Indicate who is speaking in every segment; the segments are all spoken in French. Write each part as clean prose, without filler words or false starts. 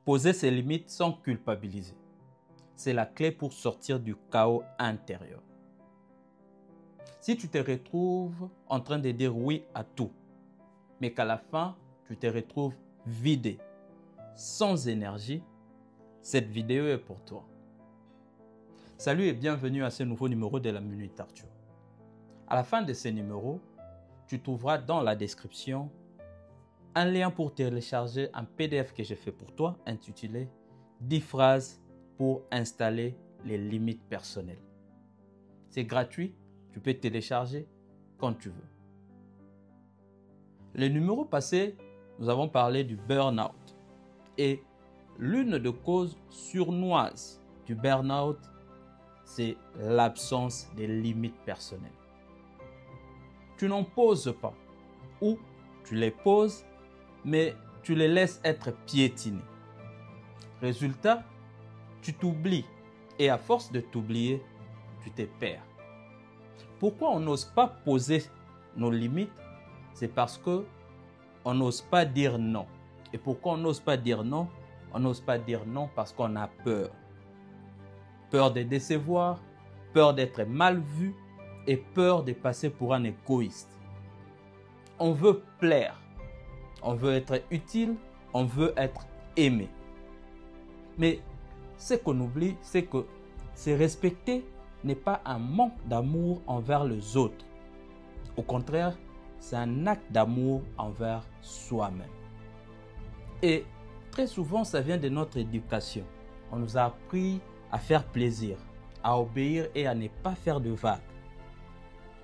Speaker 1: Poser ses limites sans culpabiliser. C'est la clé pour sortir du chaos intérieur. Si tu te retrouves en train de dire oui à tout, mais qu'à la fin, tu te retrouves vidé, sans énergie, cette vidéo est pour toi. Salut et bienvenue à ce nouveau numéro de la Minute Arthur. À la fin de ce numéro, tu trouveras dans la description un lien pour télécharger un PDF que j'ai fait pour toi intitulé 10 phrases pour installer les limites personnelles. C'est gratuit, tu peux télécharger quand tu veux. Le numéro passé, nous avons parlé du burn-out. Et l'une des causes sournoises du burn-out, c'est l'absence de limites personnelles. Tu n'en poses pas, ou tu les poses, mais tu les laisses être piétinés. Résultat, tu t'oublies, et à force de t'oublier, tu te perds. Pourquoi on n'ose pas poser nos limites? C'est parce que on n'ose pas dire non. Et pourquoi on n'ose pas dire non? On n'ose pas dire non parce qu'on a peur. Peur de décevoir, peur d'être mal vu et peur de passer pour un égoïste. On veut plaire, on veut être utile, on veut être aimé. Mais ce qu'on oublie, c'est que se respecter n'est pas un manque d'amour envers les autres. Au contraire, c'est un acte d'amour envers soi-même. Et très souvent, ça vient de notre éducation. On nous a appris à faire plaisir, à obéir et à ne pas faire de vagues.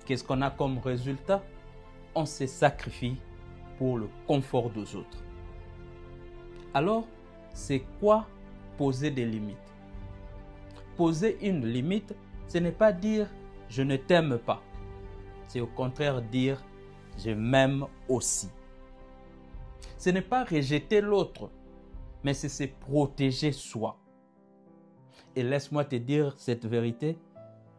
Speaker 1: Qu'est-ce qu'on a comme résultat? On se sacrifie pour le confort des autres. Alors, c'est quoi poser des limites? Poser une limite, ce n'est pas dire « je ne t'aime pas ». C'est au contraire dire « je m'aime aussi ». Ce n'est pas rejeter l'autre, mais c'est se protéger soi. Et laisse-moi te dire cette vérité,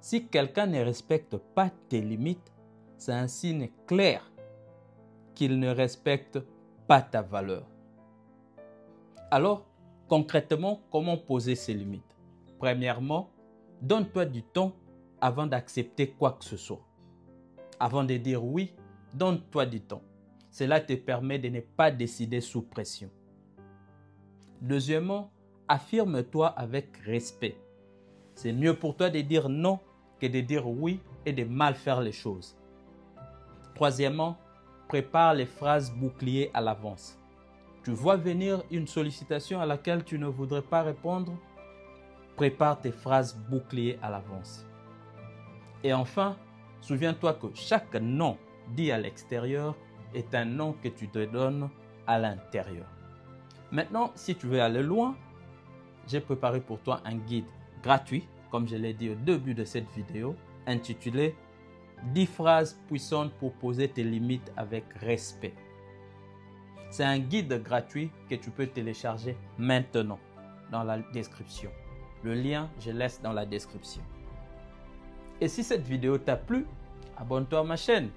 Speaker 1: si quelqu'un ne respecte pas tes limites, c'est un signe clair qu'il ne respecte pas ta valeur. Alors, concrètement, comment poser ces limites? Premièrement, donne-toi du temps avant d'accepter quoi que ce soit. Avant de dire oui, donne-toi du temps. Cela te permet de ne pas décider sous pression. Deuxièmement, affirme-toi avec respect. C'est mieux pour toi de dire non que de dire oui et de mal faire les choses. Troisièmement, prépare les phrases boucliers à l'avance. Tu vois venir une sollicitation à laquelle tu ne voudrais pas répondre? Prépare tes phrases boucliers à l'avance. Et enfin, souviens-toi que chaque non dit à l'extérieur est un non que tu te donnes à l'intérieur. Maintenant, si tu veux aller loin, j'ai préparé pour toi un guide gratuit, comme je l'ai dit au début de cette vidéo, intitulé 10 phrases puissantes pour poser tes limites avec respect. C'est un guide gratuit que tu peux télécharger maintenant dans la description. Le lien, je laisse dans la description. Et si cette vidéo t'a plu, abonne-toi à ma chaîne.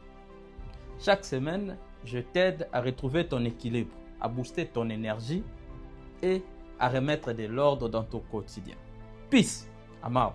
Speaker 1: Chaque semaine, je t'aide à retrouver ton équilibre, à booster ton énergie et à remettre de l'ordre dans ton quotidien. Peace, Amao.